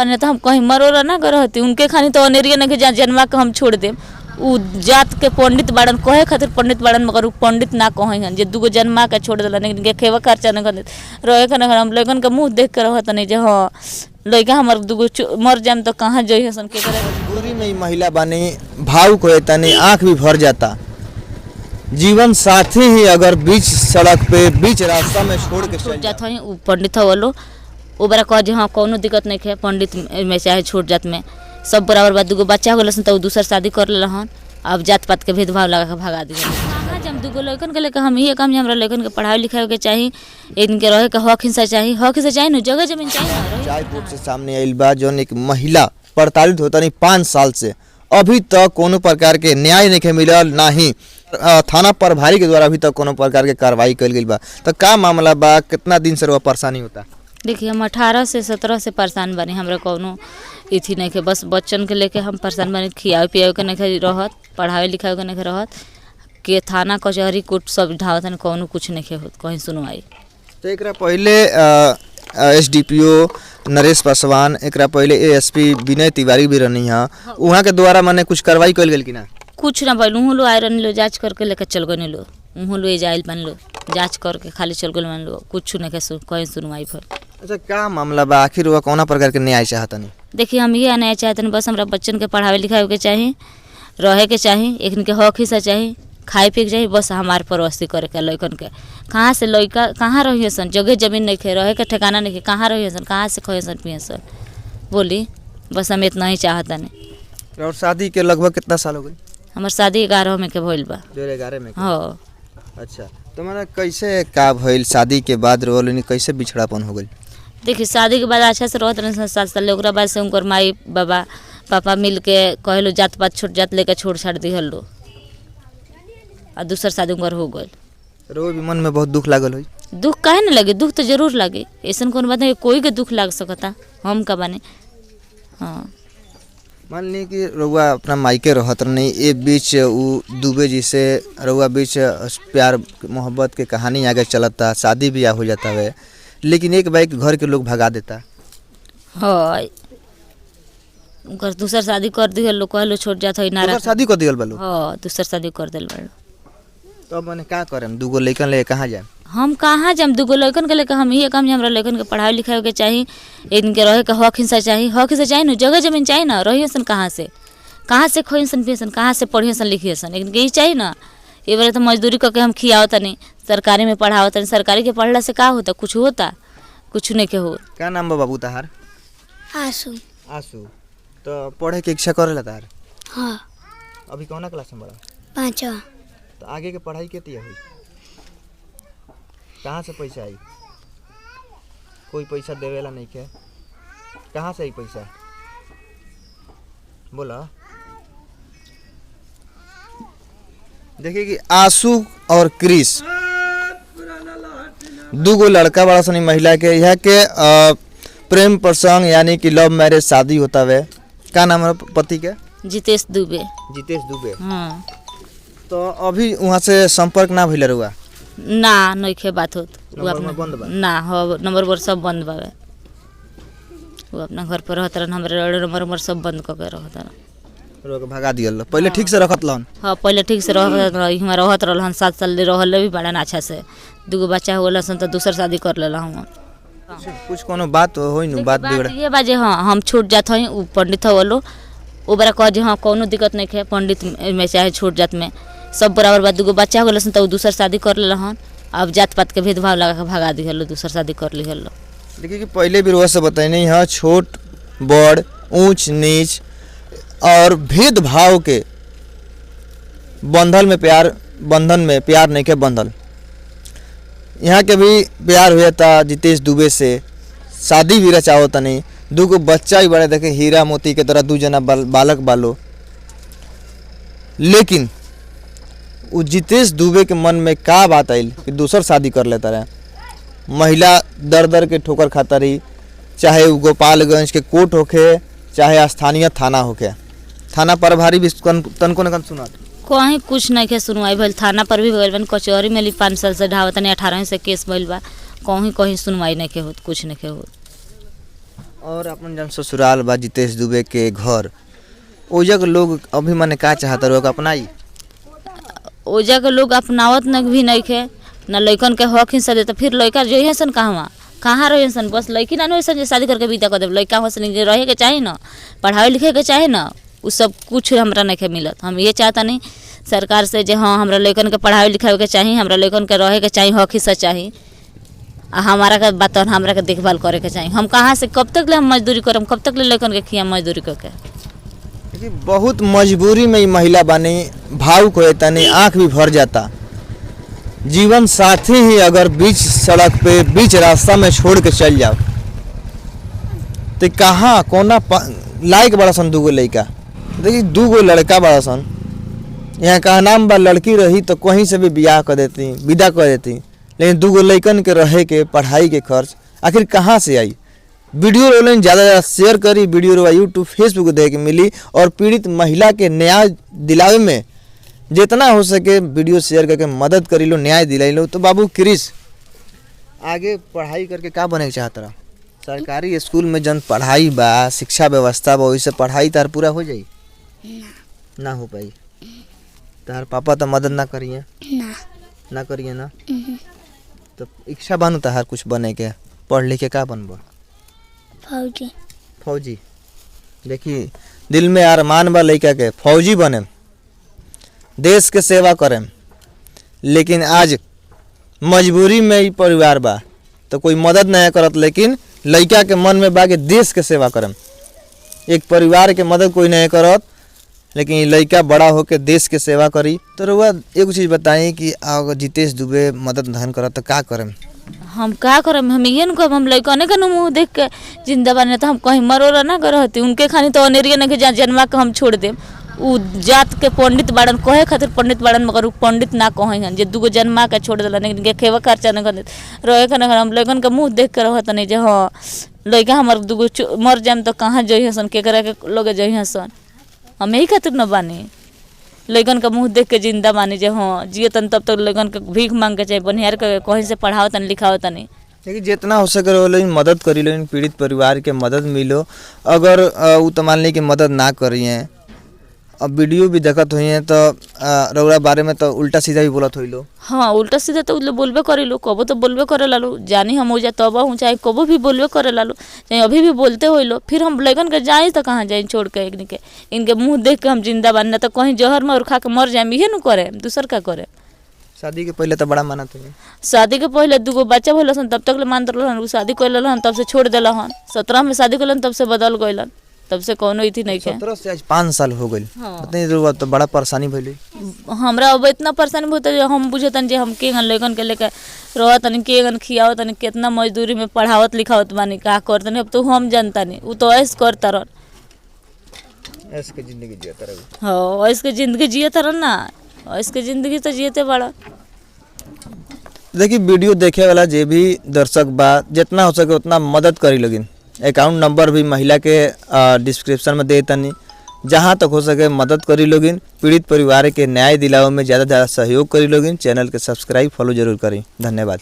नहीं तो हम कहीं मरोरा ना करती उनके खानी तो अनेरिया नहीं जहाँ जन्मा के हम छोड़ देम उ जात के पंडित बाड़न कहे खातिर पंडित बाड़न मगर उ पंडित ना कहे हन जे दूगो जन्मा के छोड़ दिला नहीं खेवा खर्चा नहीं कर रहे के नहीं हम लोगन के मुँह देख के रहत नहीं जे हाँ लड़का हमार दूगो मर जाम तो कहाँ जइए सन के करे पूरी में महिला बनी भावुक हो तनी आँख भी भर जाता। जीवन साथी ही अगर बीच सड़क पे बीच रास्ता में छोड़ के छूट जात है उ पंडित वालो वो बड़ा कह जे हाँ कोनो दिक्कत नहीं है पंडित में चाहे छोट जात में सब बराबर बात दूगो बच्चा हो गए तो दूसर शादी कर ले हन अब जात पात के भेदभाव लगा के भगा दी हम दूगो लड़कन के लेकर हम ये काम हमारा लड़कन के पढ़ाई लिखाई के चाहिए इनके रहे के हक हिस्सा चाहिए न जगह जमीन चाहिए। चायपुर से सामने आइल बा जौन एक महिला प्रताड़ित होता नहीं 5 साल से अभी तक कोनो प्रकार के न्याय नहीं मिलल ना ही थाना प्रभारी के द्वारा अभी तक कोनो प्रकार के कार्रवाई कल गई बा। तो का मामला बा कितना दिन से वो परेशानी होता? देखिए हम 18 से 17 से परेशान बने हमरा कोनो इथी नहीं के बस बच्चन के लेके हम परेशान बने खियावे पियावे के नहीं रहत पढ़ावे लिखावे के नहीं रहत के थाना कचहरी कोर्ट सब ढावत कोनो कुछ नहीं होत कहीं सुनवाई। तो एकरा पहले एसडीपीओ नरेश पासवान एकरा पहले एएसपी विनय तिवारी भी रहनी है वहाँ के द्वारा माने कुछ कार्रवाई कल गई कि ना? कुछ ना बोल उहू लो आए रहनी लो जाँच करके लेकर चल गए लो उहू लो जाइल बन लो जाँच करके खाली चल गए मान लो कुछ नहीं कहीं सुनवाई पर। अच्छा क्या मामला बा आखिर वो कौना प्रकार के न्याय चाहता नहीं? देखिए हम ये न्याय चाहते हैं बस हमारा बच्चन के पढ़ावे लिखावे के चाहिए रहे के चाहिए एक के हक हिस्सा चाहिए खाए पी के चाहिए बस हमारे परवस्ती करे के लड़कन के कहाँ से लड़का कहाँ रही सन जगह जमीन नहीं खे रहे के ठिकाना नहीं खे कहाँ रही सन कहाँ से खोए सन पिए सन बोली बस हम इतना ही चाहता नहीं। और शादी के लगभग कितना साल हो गई? हमार शादी 11 में के भइल बा। 11 में? हाँ। अच्छा तो मैंने कैसे का भइल शादी के बाद रोल कैसे बिछड़ापन हो गई? देखिए शादी के बाद अच्छा से रहते रहे 7 साल ओकरा बाद से उनकर माई बाबा पापा मिल के कहलो जात पात छोट जात लेकर छोड़ छाड़ दिहल लो और दूसर शादी उनकर हो गई। रो भी मन में बहुत दुख लागल हो? दुख काहे ना लगे दुख तो जरूर लगे ऐसा कौन बात नहीं कोई के दुख लाग सकता हम का बने। हाँ मान ली कि रउआ अपना मायके रहत नहीं ए बीच उ दुबे जी से रउआ बीच प्यार मोहब्बत के कहानी आगे चलता शादी ब्याह हो जाता है लेकिन एक बाइक घर के लोग भगा देता। हाँ उनकर दूसर शादी कर दिहल लोग कहलो छोट जात है नारा शादी कर दिहल बालो? हाँ दूसर शादी कर दिल बालो। तो अब मैंने क्या करें दूगो लड़कन ले कहाँ जाए? हम कहाँ जाम दूगो लड़कन के लेकर हम ये काम हमारा लड़कन के पढ़ाई लिखाई के चाहिए इनके रहे के हक हिस्सा चाहिए न जगह जमीन चाहिए ना रही सन कहाँ से खोई सन पिए सन कहाँ से पढ़िए सन लिखिए सन इनके ही चाहिए ना। ये बार तो मजदूरी करके हम खियावत नहीं सरकारी में पढ़ावत नहीं सरकारी के पढ़ला से का होता कुछ नहीं के हो। क्या नाम बा बाबू तहार? आसू। आसू तो पढ़े के इच्छा करेला तार? हाँ। अभी कौना क्लास में बड़ा? 5वां। तो आगे के पढ़ाई केती हुई कहाँ से पैसा आई? कोई पैसा देवेला नहीं के कहाँ से आई पैसा बोला? देखिए कि आंसू और क्रिस दूगो लड़का बड़ा सनी महिला के यह के प्रेम प्रसंग यानी कि लव मैरिज शादी होता है। क्या नाम है पति के? जितेश दुबे। जितेश दुबे। हाँ। तो अभी वहाँ से संपर्क ना भइल रुआ? ना नहीं खे बात होत बंद बा? ना हो नंबर सब बंद बावे वो अपना घर पर रहत रहन हमरे नंबर सब बंद करके रहत रहन रोक भगा दियल। पहले ठीक से रखत लन? हाँ पहले ठीक से रहत रहन 7 साल रहल भी बड़ा अच्छा से दूगो बच्चा हो गल तो दूसर शादी कर लेला हम। कुछ कोनो बात होई नु बात बिगड़ ये बाजे हाँ हम छूट जात हई उ पंडित वालो वो बड़ा कह जे हाँ कोनो दिक्कत नहीं है पंडित में चाहे छोट जात में सब बराबर बात दूगो बच्चा हो गल तो दूसर शादी कर ले हन अब जात पात के भेदभाव लगा के भगा दिहल दूसर शादी कर लिहल। देखिए कि पहले भी रोज से बताइए है छोट बड़ ऊंच नीच और भेदभाव के बंधन में प्यार नहीं के बंधल यहाँ के भी प्यार हुआ था जितेश दुबे से शादी भी रचाओ तनी दूगो बच्चा भी बड़े देखे हीरा मोती के तरह 2 जना बालक बालो लेकिन वो जितेश दुबे के मन में का बात आई कि दूसर शादी कर लेता रहे। महिला दर के ठोकर खाता रही चाहे वो गोपालगंज के कोर्ट होके चाहे स्थानीय थाना होके थाना प्रभारी भी तनको न सुना कहीं कुछ नहीं के सुनवाई भइल थाना पर भी भइल कचहरी में 5 साल से ढावत 18 से केस भइल बा कहीं सुनवाई नहीं के होत कुछ नहीं के होत। और अपन जन ससुराल बा जितेश दुबे के घर, ओजा के लोग अभी माने का चाहता लोग अपनाई? ओजा के लोग अपनावत न भी नहीं खे, न लइकन के हक हिस्सा देता। फिर लइका जो है सन कहाँ रहे सन, बस लड़की ना हो सन शादी करके विदा कर दे। लइका हो सन रहे के चाही ना, पढ़ाई लिखे के चाहे ना, उ सब कुछ हमरा नहीं मिलत। हम ये चाहता नहीं सरकार से जे हाँ हमरा लइकन के पढ़ाई लिखाई के चाही, हमरा लइकन के रहे के चाही, हक हिस्सा चाही, आ हमारा के बात हमरा के देखभाल करे के चाही। हम कहाँ से कब तक ले हम मजदूरी करम, कब तक ले लइकन के खिया मजदूरी करके? देखिए बहुत मजबूरी में ही महिला बानी, भावुक हो जाता नहीं, आँख भी भर जाता। जीवन साथी ही अगर बीच सड़क पे बीच रास्ता में छोड़ के चल जाओ तो कहाँ कोना लायक बड़ा सन दूगो लड़का। देखिए दूगो लड़का बड़ा सन, यहाँ कहा नाम बा लड़की रही तो कहीं से भी बियाह कर देती, विदा कर देती, लेकिन दूगो लड़कन के रहे के पढ़ाई के खर्च आखिर कहाँ से आई? वीडियो रोलन ज़्यादा शेयर करी, वीडियो रोवा यूट्यूब फेसबुक देख के मिली, और पीड़ित महिला के न्याय दिलावे में जितना हो सके वीडियो शेयर करके मदद करी लो, न्याय दिलाई लो। तो बाबू क्रिस आगे पढ़ाई करके का बने के चाहत रहा? सरकारी स्कूल में जन पढ़ाई बा, शिक्षा व्यवस्था बा, वैसे पढ़ाई तार पूरा हो जाई? ना हो पाई। तार पापा तो मदद ना करिए? ना करिए ना। तो इच्छा बानू तार कुछ बने के, पढ़ लिख के का बनबो? फौजी। फौजी? देखिए दिल में अरमान बा लइका के फौजी बने, देश के सेवा करें, लेकिन आज मजबूरी में ही परिवार बा तो कोई मदद नहीं करत, लेकिन लइका के मन में बा कि देश के सेवा करें। एक परिवार के मदद कोई नहीं करत, लेकिन लइका बड़ा होकर देश के सेवा करी। तो रउआ एक चीज़ बताई कि अगर जितेश दुबे मदद धन करत तो का करें? हम का करम, हम ये न कहब हम लइकने के मुँह देख के जिंदा बने तो हम कहीं मरोरा ना करती। उनके खानी तो अनेरिया न के जन्मा के हम छोड़ देम। उ जात के पंडित बाड़न कहे खातिर पंडित बाड़न, मगर उ पंडित ना कहे हन जे दूगो जन्मा के छोड़ देलन, इनके खेवा खर्चा न कर रहे के न। हम लइकन के मुँह देख के रहत नहीं जे हाँ लइका हमार दूगो मर जाम तो कहाँ जइहे सन, केकरा के लोग जइहे सन। हम यही खातिर न बानी, लइकन का मुँह देख के जिंदा बानी जे हाँ जिए तन तब तक लइकन के भीख मांग के चाहे बनिहार के कहीं से पढ़ाओ तन लिखाओ तनी। देखिए जितना हो सके रहो लेकिन मदद करी लो, पीड़ित परिवार के मदद मिलो। अगर उ तो मान ली कि मदद ना करिए, अब वीडियो भी देखत हुई हैं तो रउरा बारे में तो उल्टा सीधा भी बोलत हुई लो। हाँ उल्टा सीधा तो बोलबे करे लो, कबो तो बोलबे करे लालो, जानी हम हो जाए तब हूँ, चाहे कबो भी बोलबे करे लालो, चाहे अभी भी बोलते हो लो। फिर हम लइकन के जाए तो कहाँ जाए छोड़ के इनके मुँह देख के हम जिंदा बन, तो कहीं जहर में खा के मर जाए, इहे न करे, दूसर का करे। शादी के पहले तो बड़ा मानत हुई? शादी के पहले दूगो बच्चा भइल सन तब तक ले मानत रहन, शादी कैल हन तब से छोड़ दिला हन। 17 में शादी कैलन तब से बदल गइलन, तब से कोनो इथी नहीं के। 17 से आज 5 साल हो गई। हाँ। बताइए तो बड़ा परेशानी भइली। हमरा अब इतना परेशानी होता है, हम बुझतन जे हम के लइकन के लेके रहत तनी, के खियावत तनी, कितना मजदूरी में पढ़ावत लिखावत बानी, का करतनी। अब तो हम जानता नहीं, उ तो ऐस करता रहन, ऐस के जिंदगी जियत रही। हाँ ऐस के जिंदगी जियत रहन ना, ऐस के जिंदगी तो जियते बड़ा। देखिए वीडियो देखे वाला जे भी दर्शक बा जितना हो सके उतना मदद करी लोगिन। अकाउंट नंबर भी महिला के डिस्क्रिप्शन में दे तनी, जहाँ तक हो सके मदद करी लोगिन। पीड़ित परिवार के न्याय दिलावे में ज़्यादा से ज़्यादा सहयोग करी लोगिन। चैनल के सब्सक्राइब फॉलो जरूर करी। धन्यवाद।